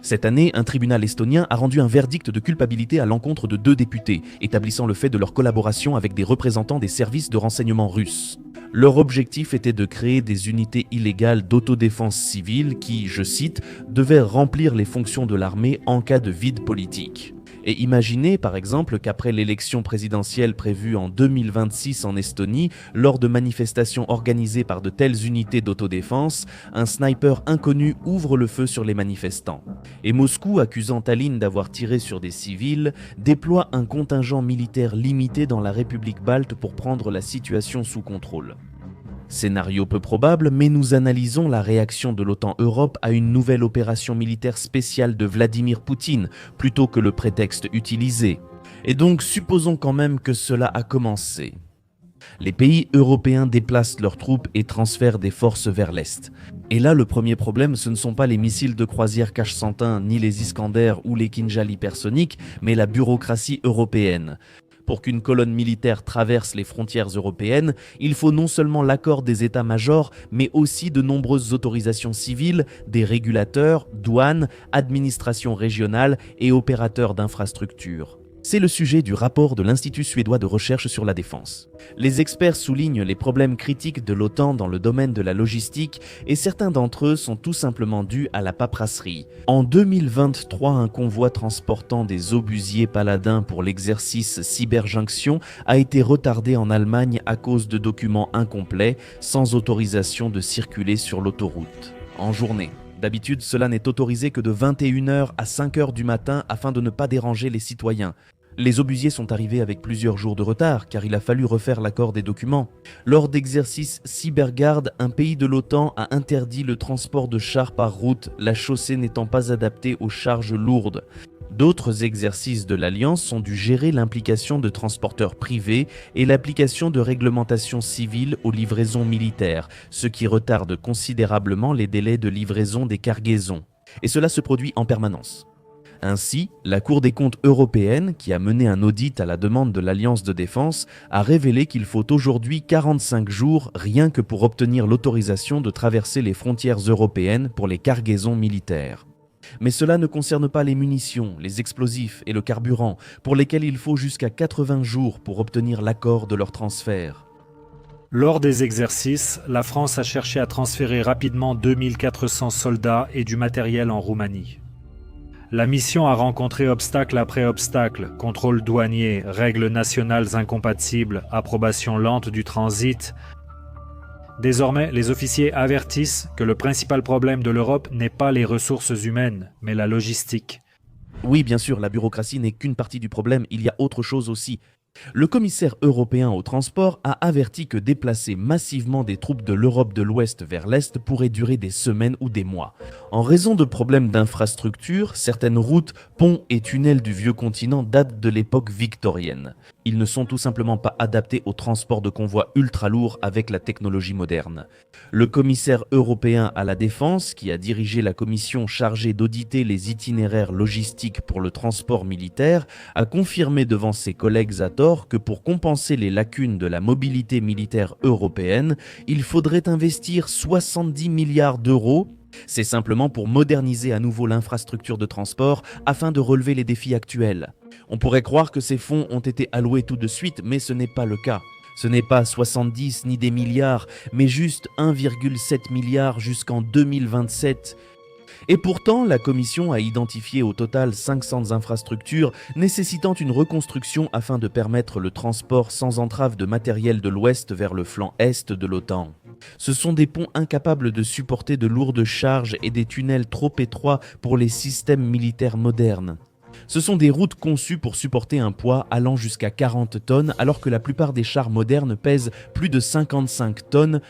Cette année, un tribunal estonien a rendu un verdict de culpabilité à l'encontre de 2 députés, établissant le fait de leur collaboration avec des représentants des services de renseignement russes. Leur objectif était de créer des unités illégales d'autodéfense civile qui, je cite, devaient remplir les fonctions de l'armée en cas de vide politique. Et imaginez par exemple qu'après l'élection présidentielle prévue en 2026 en Estonie, lors de manifestations organisées par de telles unités d'autodéfense, un sniper inconnu ouvre le feu sur les manifestants. Et Moscou, accusant Tallinn d'avoir tiré sur des civils, déploie un contingent militaire limité dans la République balte pour prendre la situation sous contrôle. Scénario peu probable, mais nous analysons la réaction de l'OTAN-Europe à une nouvelle opération militaire spéciale de Vladimir Poutine, plutôt que le prétexte utilisé. Et donc supposons quand même que cela a commencé. Les pays européens déplacent leurs troupes et transfèrent des forces vers l'Est. Et là, le premier problème, ce ne sont pas les missiles de croisière Cache-Santin, ni les Iskander ou les Kinjal hypersoniques, mais la bureaucratie européenne. Pour qu'une colonne militaire traverse les frontières européennes, il faut non seulement l'accord des états-majors, mais aussi de nombreuses autorisations civiles, des régulateurs, douanes, administrations régionales et opérateurs d'infrastructures. C'est le sujet du rapport de l'Institut suédois de recherche sur la défense. Les experts soulignent les problèmes critiques de l'OTAN dans le domaine de la logistique et certains d'entre eux sont tout simplement dus à la paperasserie. En 2023, un convoi transportant des obusiers paladins pour l'exercice Cyberjunction a été retardé en Allemagne à cause de documents incomplets, sans autorisation de circuler sur l'autoroute. En journée. D'habitude, cela n'est autorisé que de 21h à 5h du matin afin de ne pas déranger les citoyens. Les obusiers sont arrivés avec plusieurs jours de retard car il a fallu refaire l'accord des documents. Lors d'exercices Cyberguard, un pays de l'OTAN a interdit le transport de chars par route, la chaussée n'étant pas adaptée aux charges lourdes. D'autres exercices de l'Alliance sont dû gérer l'implication de transporteurs privés et l'application de réglementations civiles aux livraisons militaires, ce qui retarde considérablement les délais de livraison des cargaisons. Et cela se produit en permanence. Ainsi, la Cour des comptes européenne, qui a mené un audit à la demande de l'Alliance de défense, a révélé qu'il faut aujourd'hui 45 jours rien que pour obtenir l'autorisation de traverser les frontières européennes pour les cargaisons militaires. Mais cela ne concerne pas les munitions, les explosifs et le carburant, pour lesquels il faut jusqu'à 80 jours pour obtenir l'accord de leur transfert. Lors des exercices, la France a cherché à transférer rapidement 2400 soldats et du matériel en Roumanie. La mission a rencontré obstacle après obstacle, contrôle douanier, règles nationales incompatibles, approbation lente du transit. Désormais, les officiers avertissent que le principal problème de l'Europe n'est pas les ressources humaines, mais la logistique. Oui, bien sûr, la bureaucratie n'est qu'une partie du problème, il y a autre chose aussi. Le commissaire européen au transport a averti que déplacer massivement des troupes de l'Europe de l'Ouest vers l'Est pourrait durer des semaines ou des mois. En raison de problèmes d'infrastructure, certaines routes, ponts et tunnels du vieux continent datent de l'époque victorienne. Ils ne sont tout simplement pas adaptés au transport de convois ultra lourds avec la technologie moderne. Le commissaire européen à la défense, qui a dirigé la commission chargée d'auditer les itinéraires logistiques pour le transport militaire, a confirmé devant ses collègues à tort que pour compenser les lacunes de la mobilité militaire européenne, il faudrait investir 70 milliards d'euros. C'est simplement pour moderniser à nouveau l'infrastructure de transport afin de relever les défis actuels. On pourrait croire que ces fonds ont été alloués tout de suite, mais ce n'est pas le cas. Ce n'est pas 70 ni des milliards, mais juste 1,7 milliard jusqu'en 2027. Et pourtant, la Commission a identifié au total 500 infrastructures nécessitant une reconstruction afin de permettre le transport sans entrave de matériel de l'Ouest vers le flanc Est de l'OTAN. Ce sont des ponts incapables de supporter de lourdes charges et des tunnels trop étroits pour les systèmes militaires modernes. Ce sont des routes conçues pour supporter un poids allant jusqu'à 40 tonnes alors que la plupart des chars modernes pèsent plus de 55 tonnes.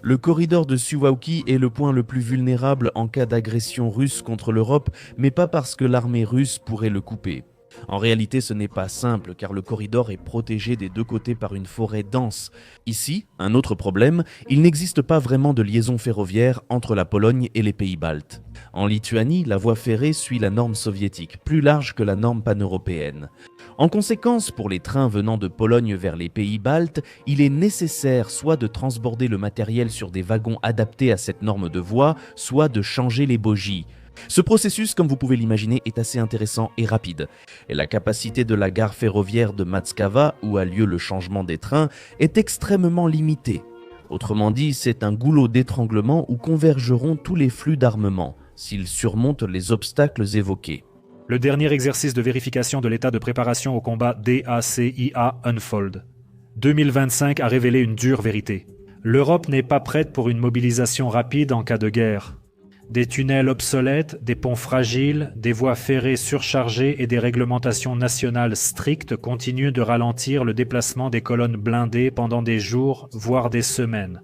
Le corridor de Suwałki est le point le plus vulnérable en cas d'agression russe contre l'Europe, mais pas parce que l'armée russe pourrait le couper. En réalité, ce n'est pas simple car le corridor est protégé des deux côtés par une forêt dense. Ici, un autre problème, il n'existe pas vraiment de liaison ferroviaire entre la Pologne et les pays baltes. En Lituanie, la voie ferrée suit la norme soviétique, plus large que la norme pan-européenne. En conséquence, pour les trains venant de Pologne vers les pays baltes, il est nécessaire soit de transborder le matériel sur des wagons adaptés à cette norme de voie, soit de changer les bogies. Ce processus, comme vous pouvez l'imaginer, est assez intéressant et rapide. Et la capacité de la gare ferroviaire de Matskava, où a lieu le changement des trains, est extrêmement limitée. Autrement dit, c'est un goulot d'étranglement où convergeront tous les flux d'armement, s'ils surmontent les obstacles évoqués. Le dernier exercice de vérification de l'état de préparation au combat DACIA Unfold 2025 a révélé une dure vérité. L'Europe n'est pas prête pour une mobilisation rapide en cas de guerre. Des tunnels obsolètes, des ponts fragiles, des voies ferrées surchargées et des réglementations nationales strictes continuent de ralentir le déplacement des colonnes blindées pendant des jours, voire des semaines.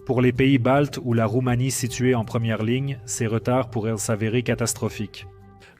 Pour les pays baltes ou la Roumanie située en première ligne, ces retards pourraient s'avérer catastrophiques.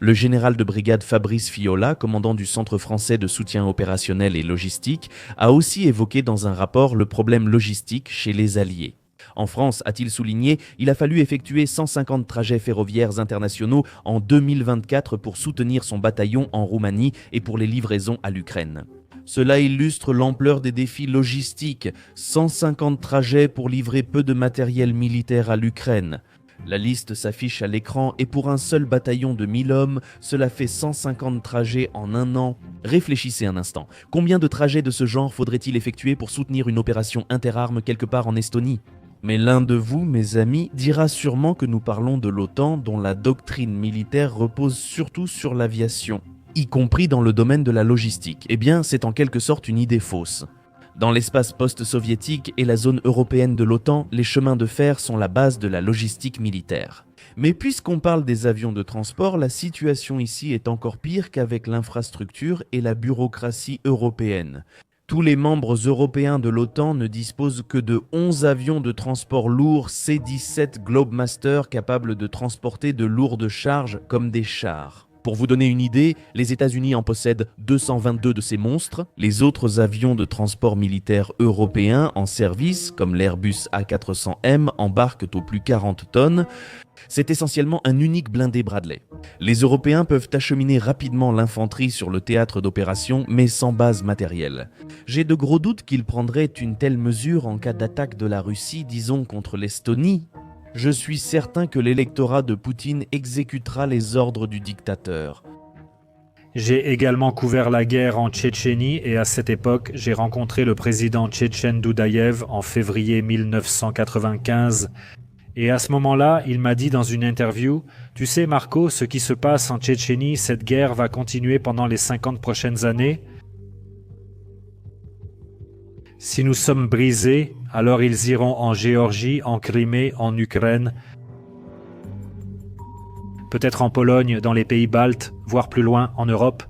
Le général de brigade Fabrice Fiola, commandant du Centre français de soutien opérationnel et logistique, a aussi évoqué dans un rapport le problème logistique chez les Alliés. En France, a-t-il souligné, il a fallu effectuer 150 trajets ferroviaires internationaux en 2024 pour soutenir son bataillon en Roumanie et pour les livraisons à l'Ukraine. Cela illustre l'ampleur des défis logistiques, 150 trajets pour livrer peu de matériel militaire à l'Ukraine. La liste s'affiche à l'écran et pour un seul bataillon de 1000 hommes, cela fait 150 trajets en un an. Réfléchissez un instant, combien de trajets de ce genre faudrait-il effectuer pour soutenir une opération interarmes quelque part en Estonie ? Mais l'un de vous, mes amis, dira sûrement que nous parlons de l'OTAN dont la doctrine militaire repose surtout sur l'aviation, y compris dans le domaine de la logistique. Eh bien, c'est en quelque sorte une idée fausse. Dans l'espace post-soviétique et la zone européenne de l'OTAN, les chemins de fer sont la base de la logistique militaire. Mais puisqu'on parle des avions de transport, la situation ici est encore pire qu'avec l'infrastructure et la bureaucratie européenne. Tous les membres européens de l'OTAN ne disposent que de 11 avions de transport lourd C-17 Globemaster capables de transporter de lourdes charges comme des chars. Pour vous donner une idée, les États-Unis en possèdent 222 de ces monstres. Les autres avions de transport militaire européens en service, comme l'Airbus A400M, embarquent au plus 40 tonnes. C'est essentiellement un unique blindé Bradley. Les Européens peuvent acheminer rapidement l'infanterie sur le théâtre d'opération, mais sans base matérielle. J'ai de gros doutes qu'ils prendraient une telle mesure en cas d'attaque de la Russie, disons contre l'Estonie. Je suis certain que l'électorat de Poutine exécutera les ordres du dictateur. J'ai également couvert la guerre en Tchétchénie et à cette époque, j'ai rencontré le président tchétchène Doudaïev en février 1995. Et à ce moment-là, il m'a dit dans une interview « Tu sais Marco, ce qui se passe en Tchétchénie, cette guerre va continuer pendant les 50 prochaines années. Si nous sommes brisés, alors ils iront en Géorgie, en Crimée, en Ukraine, peut-être en Pologne, dans les pays baltes, voire plus loin, en Europe.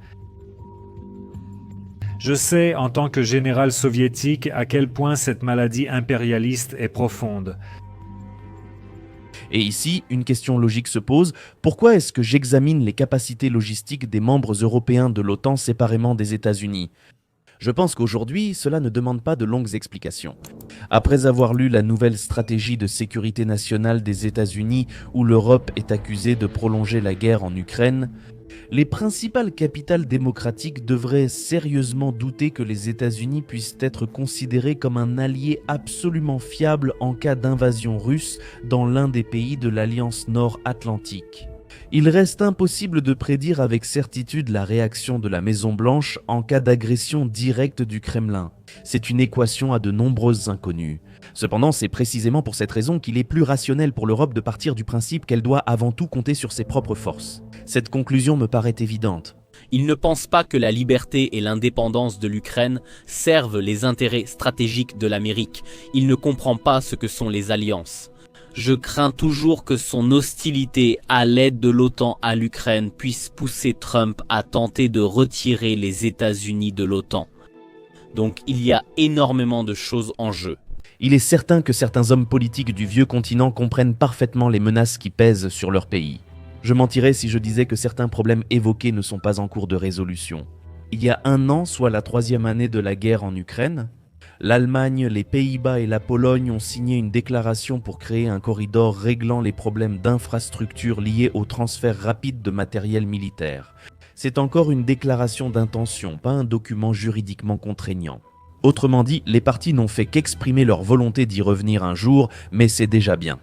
Je sais, en tant que général soviétique, à quel point cette maladie impérialiste est profonde. Et ici, une question logique se pose, pourquoi est-ce que j'examine les capacités logistiques des membres européens de l'OTAN séparément des États-Unis ? Je pense qu'aujourd'hui, cela ne demande pas de longues explications. Après avoir lu la nouvelle stratégie de sécurité nationale des États-Unis où l'Europe est accusée de prolonger la guerre en Ukraine, les principales capitales démocratiques devraient sérieusement douter que les États-Unis puissent être considérés comme un allié absolument fiable en cas d'invasion russe dans l'un des pays de l'Alliance Nord-Atlantique. Il reste impossible de prédire avec certitude la réaction de la Maison-Blanche en cas d'agression directe du Kremlin. C'est une équation à de nombreuses inconnues. Cependant, c'est précisément pour cette raison qu'il est plus rationnel pour l'Europe de partir du principe qu'elle doit avant tout compter sur ses propres forces. Cette conclusion me paraît évidente. Il ne pense pas que la liberté et l'indépendance de l'Ukraine servent les intérêts stratégiques de l'Amérique. Il ne comprend pas ce que sont les alliances. Je crains toujours que son hostilité à l'aide de l'OTAN à l'Ukraine puisse pousser Trump à tenter de retirer les États-Unis de l'OTAN. Donc il y a énormément de choses en jeu. Il est certain que certains hommes politiques du vieux continent comprennent parfaitement les menaces qui pèsent sur leur pays. Je mentirais si je disais que certains problèmes évoqués ne sont pas en cours de résolution. Il y a un an, soit la 3e année de la guerre en Ukraine, l'Allemagne, les Pays-Bas et la Pologne ont signé une déclaration pour créer un corridor réglant les problèmes d'infrastructure liés au transfert rapide de matériel militaire. C'est encore une déclaration d'intention, pas un document juridiquement contraignant. Autrement dit, les partis n'ont fait qu'exprimer leur volonté d'y revenir un jour, mais c'est déjà bien.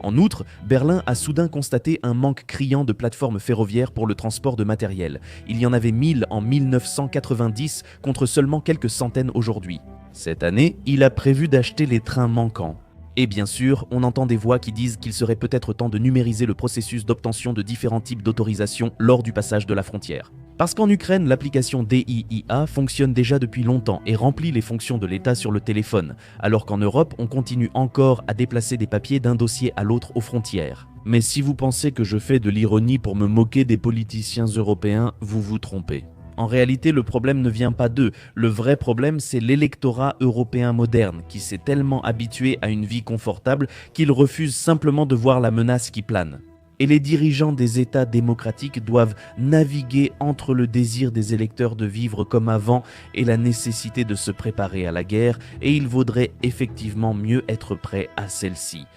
En outre, Berlin a soudain constaté un manque criant de plateformes ferroviaires pour le transport de matériel. Il y en avait 1000 en 1990 contre seulement quelques centaines aujourd'hui. Cette année, il a prévu d'acheter les trains manquants. Et bien sûr, on entend des voix qui disent qu'il serait peut-être temps de numériser le processus d'obtention de différents types d'autorisations lors du passage de la frontière. Parce qu'en Ukraine, l'application DIIA fonctionne déjà depuis longtemps et remplit les fonctions de l'État sur le téléphone, alors qu'en Europe, on continue encore à déplacer des papiers d'un dossier à l'autre aux frontières. Mais si vous pensez que je fais de l'ironie pour me moquer des politiciens européens, vous vous trompez. En réalité, le problème ne vient pas d'eux. Le vrai problème, c'est l'électorat européen moderne qui s'est tellement habitué à une vie confortable qu'il refuse simplement de voir la menace qui plane. Et les dirigeants des États démocratiques doivent naviguer entre le désir des électeurs de vivre comme avant et la nécessité de se préparer à la guerre, et il vaudrait effectivement mieux être prêt à celle-ci.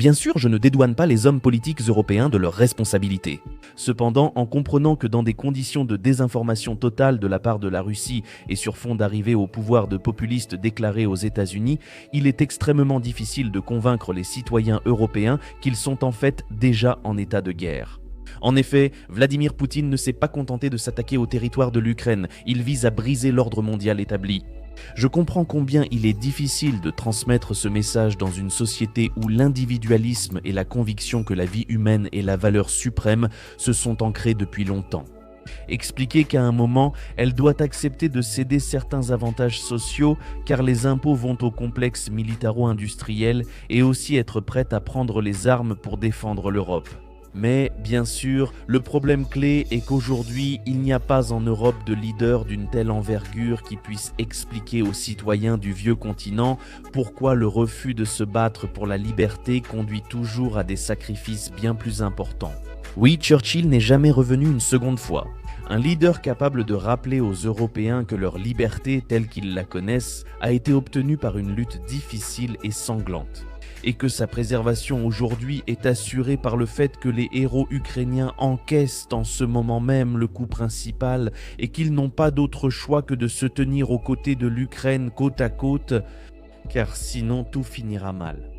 Bien sûr, je ne dédouane pas les hommes politiques européens de leurs responsabilités. Cependant, en comprenant que dans des conditions de désinformation totale de la part de la Russie et sur fond d'arrivée au pouvoir de populistes déclarés aux États-Unis, il est extrêmement difficile de convaincre les citoyens européens qu'ils sont en fait déjà en état de guerre. En effet, Vladimir Poutine ne s'est pas contenté de s'attaquer au territoire de l'Ukraine, il vise à briser l'ordre mondial établi. Je comprends combien il est difficile de transmettre ce message dans une société où l'individualisme et la conviction que la vie humaine est la valeur suprême se sont ancrés depuis longtemps. Expliquer qu'à un moment, elle doit accepter de céder certains avantages sociaux car les impôts vont au complexe militaro-industriel et aussi être prête à prendre les armes pour défendre l'Europe. Mais, bien sûr, le problème clé est qu'aujourd'hui, il n'y a pas en Europe de leader d'une telle envergure qui puisse expliquer aux citoyens du vieux continent pourquoi le refus de se battre pour la liberté conduit toujours à des sacrifices bien plus importants. Oui, Churchill n'est jamais revenu une seconde fois. Un leader capable de rappeler aux Européens que leur liberté, telle qu'ils la connaissent, a été obtenue par une lutte difficile et sanglante. Et que sa préservation aujourd'hui est assurée par le fait que les héros ukrainiens encaissent en ce moment même le coup principal et qu'ils n'ont pas d'autre choix que de se tenir aux côtés de l'Ukraine côte à côte, car sinon tout finira mal.